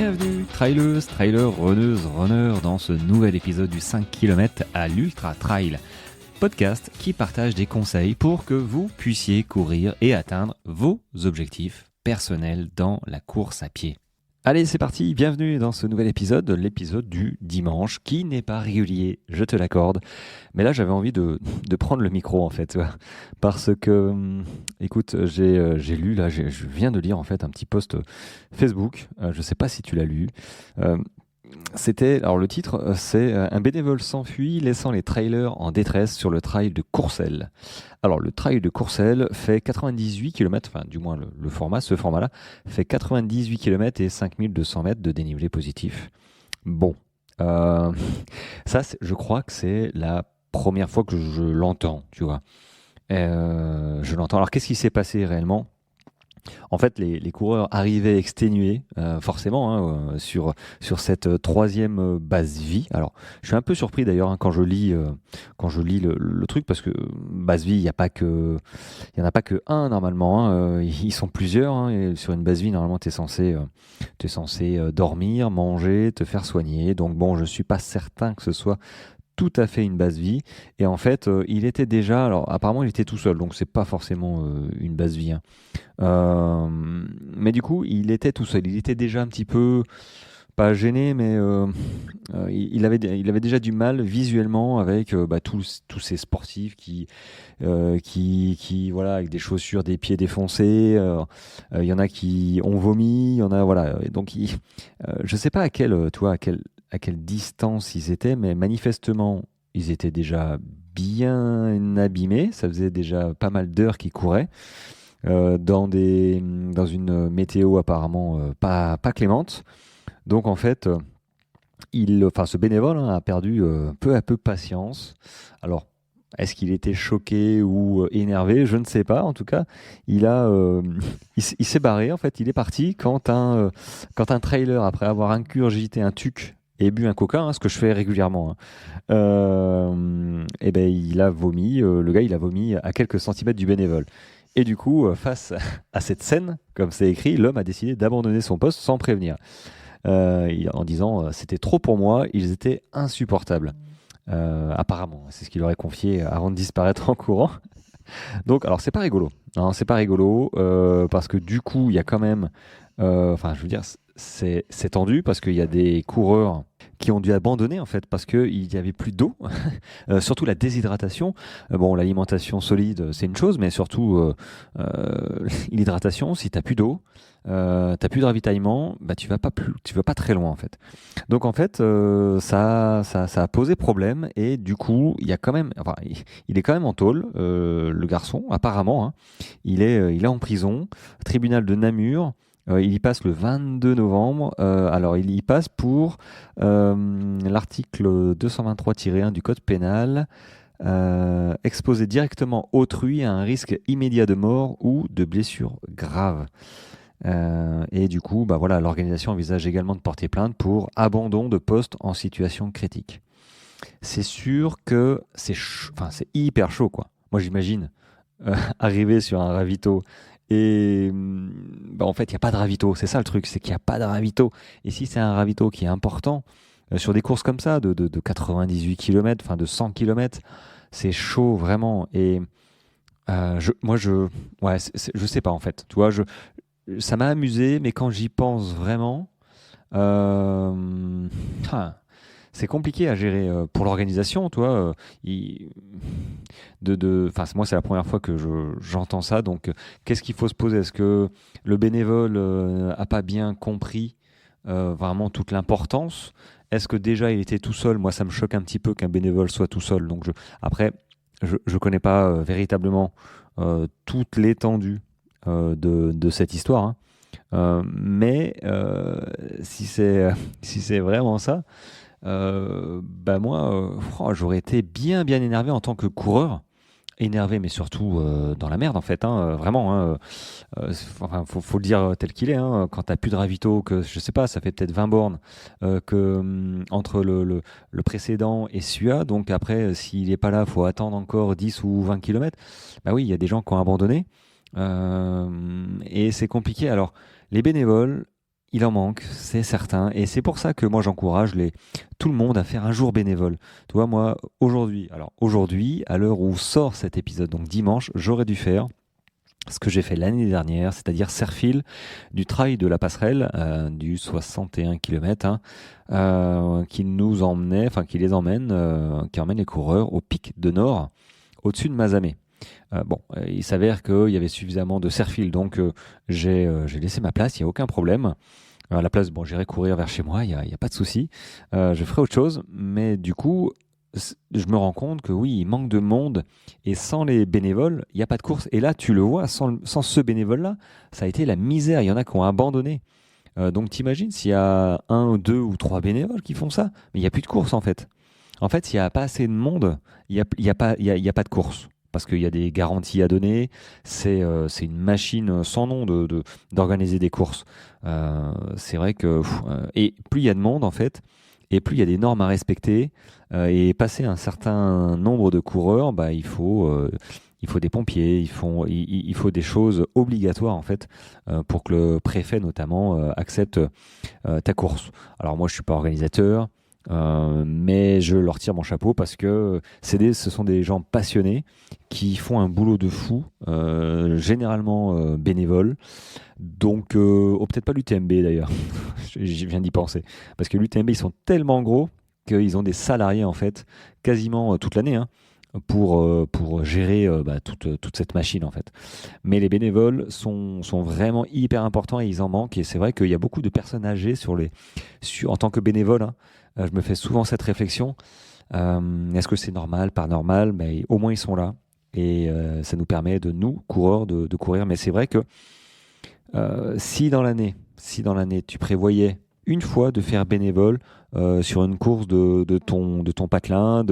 Bienvenue, traileuses, trailers, runneuses, runners, dans ce nouvel épisode du 5 km à l'Ultra Trail. Podcast qui partage des conseils pour que vous puissiez courir et atteindre vos objectifs personnels dans la course à pied. Allez, c'est parti, bienvenue dans ce nouvel épisode, l'épisode du dimanche, qui n'est pas régulier, je te l'accorde. Mais là, j'avais envie de prendre le micro, en fait, parce que, écoute, j'ai lu, là, je viens de lire, en fait, un petit post Facebook, je ne sais pas si tu l'as lu. Alors le titre, c'est un bénévole s'enfuit laissant les trailers en détresse sur le trail de Courcelles. Alors le trail de Courcelles fait 98 km, enfin du moins ce format-là, fait 98 km et 5200 mètres de dénivelé positif. Bon, ça je crois que c'est la première fois que je l'entends, tu vois. Je l'entends. Alors qu'est-ce qui s'est passé réellement ? En fait, les coureurs arrivaient exténués, forcément, sur cette troisième base vie. Alors, je suis un peu surpris d'ailleurs quand je lis le truc, parce que base vie, il n'y en a pas que un normalement. Ils sont plusieurs. Et sur une base vie, normalement, t'es censé dormir, manger, te faire soigner. Donc bon, je suis pas certain que ce soit tout à fait une base vie. Et en fait, il était déjà. Alors, apparemment, il était tout seul, donc c'est pas forcément une base vie. Mais du coup, il était tout seul. Il était déjà un petit peu, pas gêné, mais il avait déjà du mal visuellement avec tous ces sportifs qui, voilà, avec des chaussures, des pieds défoncés. Il y en a qui ont vomi, il y en a, voilà. Et donc, je sais pas à quelle distance ils étaient, mais manifestement, ils étaient déjà bien abîmés. Ça faisait déjà pas mal d'heures qu'ils couraient. Dans une météo apparemment pas clémente. Donc en fait, ce bénévole a perdu peu à peu patience. Alors, est-ce qu'il était choqué ou énervé ? Je ne sais pas. En tout cas, il s'est barré. En fait, il est parti quand un trailer, après avoir ingurgité un tuc et bu un coca, ce que je fais régulièrement, il a vomi. Le gars, il a vomi à quelques centimètres du bénévole. Et du coup, face à cette scène, comme c'est écrit, l'homme a décidé d'abandonner son poste sans prévenir, en disant c'était trop pour moi, ils étaient insupportables. Apparemment, c'est ce qu'il aurait confié avant de disparaître en courant. Donc, alors c'est pas rigolo, hein, c'est pas rigolo parce que du coup, il y a quand même, c'est tendu parce qu'il y a des coureurs qui ont dû abandonner en fait parce qu'il n'y avait plus d'eau, surtout la déshydratation. Bon, l'alimentation solide c'est une chose, mais surtout l'hydratation, si tu n'as plus d'eau, tu n'as plus de ravitaillement, tu vas pas très loin en fait. Donc en fait, ça a posé problème et du coup, il est quand même en tôle, le garçon apparemment. Hein. Il est en prison, tribunal de Namur. Il y passe le 22 novembre. Alors, il y passe pour l'article 223-1 du Code pénal, exposer directement autrui à un risque immédiat de mort ou de blessure grave. Et du coup, l'organisation envisage également de porter plainte pour abandon de poste en situation critique. C'est sûr que c'est hyper chaud, quoi. Moi, j'imagine arriver sur un ravito. Et en fait, il n'y a pas de ravito. C'est ça le truc, c'est qu'il n'y a pas de ravito. Et si c'est un ravito qui est important, sur des courses comme ça, de 98 km, enfin de 100 km, c'est chaud vraiment. Et je sais pas en fait. Tu vois, ça m'a amusé, mais quand j'y pense vraiment, c'est compliqué à gérer pour l'organisation, toi. Moi, c'est la première fois que j'entends ça. Donc, qu'est-ce qu'il faut se poser ? Est-ce que le bénévole a pas bien compris vraiment toute l'importance ? Est-ce que déjà il était tout seul ? Moi, ça me choque un petit peu qu'un bénévole soit tout seul. Donc, je connais pas véritablement toute l'étendue de cette histoire. Hein. Mais si c'est vraiment ça. J'aurais été bien énervé en tant que coureur, énervé mais surtout dans la merde en fait, hein, vraiment. Hein, faut le dire tel qu'il est. Hein, quand t'as plus de ravito, que je sais pas, ça fait peut-être 20 bornes entre le précédent et celui-là. Donc après, s'il est pas là, faut attendre encore 10 ou 20 km. Bah oui, il y a des gens qui ont abandonné et c'est compliqué. Alors les bénévoles, il en manque, c'est certain. Et c'est pour ça que moi, j'encourage tout le monde à faire un jour bénévole. Tu vois, moi, aujourd'hui, à l'heure où sort cet épisode, donc dimanche, j'aurais dû faire ce que j'ai fait l'année dernière, c'est-à-dire Serfil, du trail de la passerelle, du 61 km, hein, qui nous emmenait, enfin qui les emmène, qui emmène les coureurs au pic de Nord, au-dessus de Mazamet. Il s'avère qu'il y avait suffisamment de Serfil, donc j'ai laissé ma place, il n'y a aucun problème. À la place, bon, j'irai courir vers chez moi, il y a pas de souci. Je ferai autre chose, mais du coup, je me rends compte que oui, il manque de monde et sans les bénévoles, il n'y a pas de course. Et là, tu le vois, sans ce bénévole-là, ça a été la misère. Il y en a qui ont abandonné. Donc, t'imagines s'il y a un ou deux ou trois bénévoles qui font ça, mais il n'y a plus de course en fait. En fait, s'il n'y a pas assez de monde, il y a pas de course. Parce qu'il y a des garanties à donner, c'est une machine sans nom d'organiser des courses. C'est vrai que et plus il y a de monde en fait, et plus il y a des normes à respecter, et passer un certain nombre de coureurs, bah, il faut des pompiers, il faut des choses obligatoires en fait, pour que le préfet notamment accepte ta course. Alors moi je suis pas organisateur, mais je leur tire mon chapeau parce que ce sont des gens passionnés qui font un boulot de fou, généralement bénévoles. Donc, peut-être pas l'UTMB d'ailleurs, je viens d'y penser. Parce que l'UTMB, ils sont tellement gros qu'ils ont des salariés en fait, quasiment toute l'année, hein, pour gérer toute cette machine en fait. Mais les bénévoles sont vraiment hyper importants et ils en manquent. Et c'est vrai qu'il y a beaucoup de personnes âgées en tant que bénévole, hein. Je me fais souvent cette réflexion. Est-ce que c'est normal, pas normal? Mais au moins ils sont là. Et ça nous permet de nous, coureurs, de courir. Mais c'est vrai que si dans l'année tu prévoyais une fois de faire bénévole sur une course de ton patelin,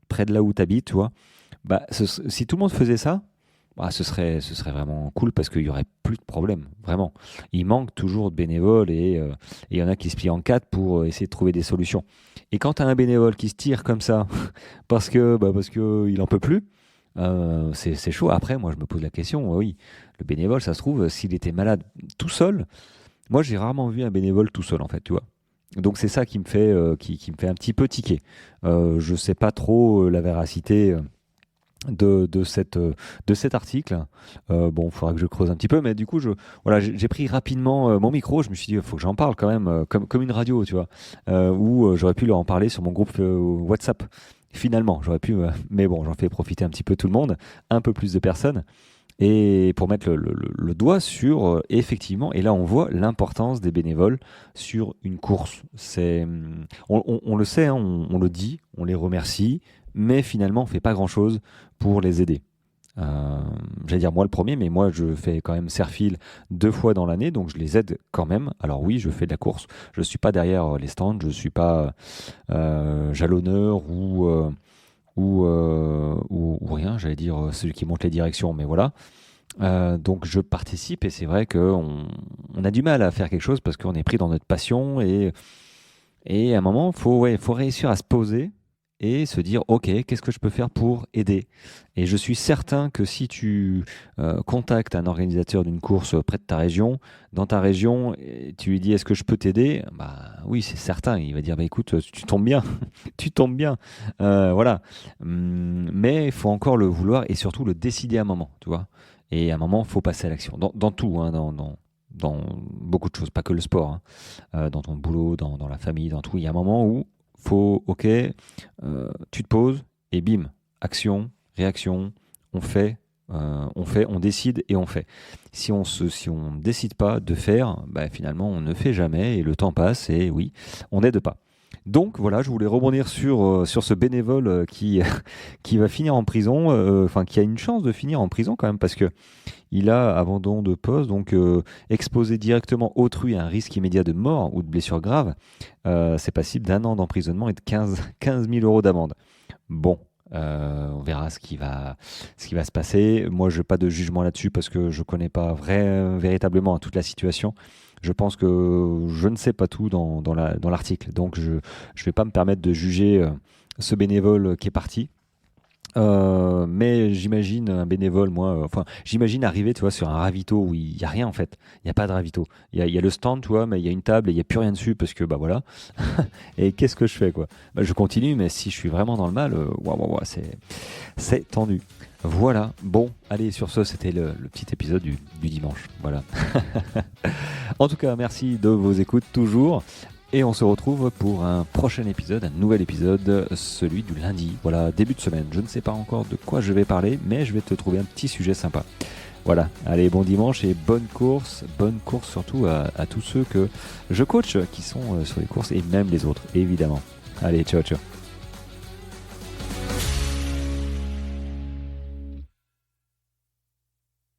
près de là où tu habites, tu vois, bah, si tout le monde faisait ça, bah, ce serait vraiment cool parce qu'il y aurait plus de problème, vraiment. Il manque toujours de bénévoles et il y en a qui se plient en quatre pour essayer de trouver des solutions. Et quand tu as un bénévole qui se tire comme ça parce que il en peut plus, c'est chaud. Après, moi, je me pose la question, oui, le bénévole, ça se trouve, s'il était malade tout seul, moi, j'ai rarement vu un bénévole tout seul, en fait, tu vois. Donc, c'est ça qui me fait un petit peu tiquer. Je sais pas trop la véracité de cet article. Bon, il faudra que je creuse un petit peu, mais du coup, voilà, j'ai pris rapidement mon micro. Je me suis dit, il faut que j'en parle quand même, comme une radio, tu vois, où j'aurais pu leur en parler sur mon groupe WhatsApp. Finalement, j'aurais pu, mais bon, j'en fais profiter un petit peu tout le monde, un peu plus de personnes, et pour mettre le doigt sur, effectivement, et là on voit l'importance des bénévoles sur une course. On le sait, hein, on le dit, on les remercie, mais finalement on fait pas grand-chose pour les aider. Euh, J'allais dire moi le premier, mais moi je fais quand même Serfil 2 fois dans l'année, donc je les aide quand même. Alors oui, je fais de la course, je suis pas derrière les stands, je suis pas jalonneur ou rien, j'allais dire celui qui monte les directions, mais voilà. Donc je participe et c'est vrai qu'on a du mal à faire quelque chose parce qu'on est pris dans notre passion et à un moment, faut réussir à se poser et se dire, OK, qu'est-ce que je peux faire pour aider? Et je suis certain que si tu contactes un organisateur d'une course près de ta région, dans ta région, et tu lui dis, est-ce que je peux t'aider? Bah oui, c'est certain. Il va dire, bah écoute, tu tombes bien, tu tombes bien. Voilà. Mais il faut encore le vouloir et surtout le décider à un moment, tu vois. Et à un moment, il faut passer à l'action. Dans tout, hein, dans beaucoup de choses, pas que le sport, hein. Dans ton boulot, dans la famille, dans tout. Il y a un moment où ok, tu te poses et bim, action, réaction, on décide et on fait. Si on décide pas de faire, bah, finalement on ne fait jamais et le temps passe et oui, on n'aide pas. Donc voilà, je voulais rebondir sur ce bénévole qui va finir en prison, enfin qui a une chance de finir en prison quand même parce que il a abandon de poste, donc exposer directement autrui à un risque immédiat de mort ou de blessure grave, c'est passible d'1 an d'emprisonnement et de 15 000 euros d'amende. Bon, on verra ce qui va se passer. Moi, je n'ai pas de jugement là-dessus parce que je ne connais pas véritablement toute la situation. Je pense que je ne sais pas tout dans l'article, donc je ne vais pas me permettre de juger ce bénévole qui est parti. Mais j'imagine un bénévole, moi, j'imagine arriver, tu vois, sur un ravito où il y a rien en fait. Il y a pas de ravito. Il y a le stand, tu vois, mais il y a une table et il y a plus rien dessus parce que bah voilà. Et qu'est-ce que je fais quoi? Bah, je continue, mais si je suis vraiment dans le mal, c'est tendu. Voilà. Bon, allez, sur ce, c'était le petit épisode du dimanche. Voilà. En tout cas, merci de vos écoutes toujours. Et on se retrouve pour un prochain épisode, un nouvel épisode, celui du lundi. Voilà, début de semaine. Je ne sais pas encore de quoi je vais parler, mais je vais te trouver un petit sujet sympa. Voilà, allez, bon dimanche et bonne course surtout à tous ceux que je coach qui sont sur les courses et même les autres, évidemment. Allez, ciao, ciao.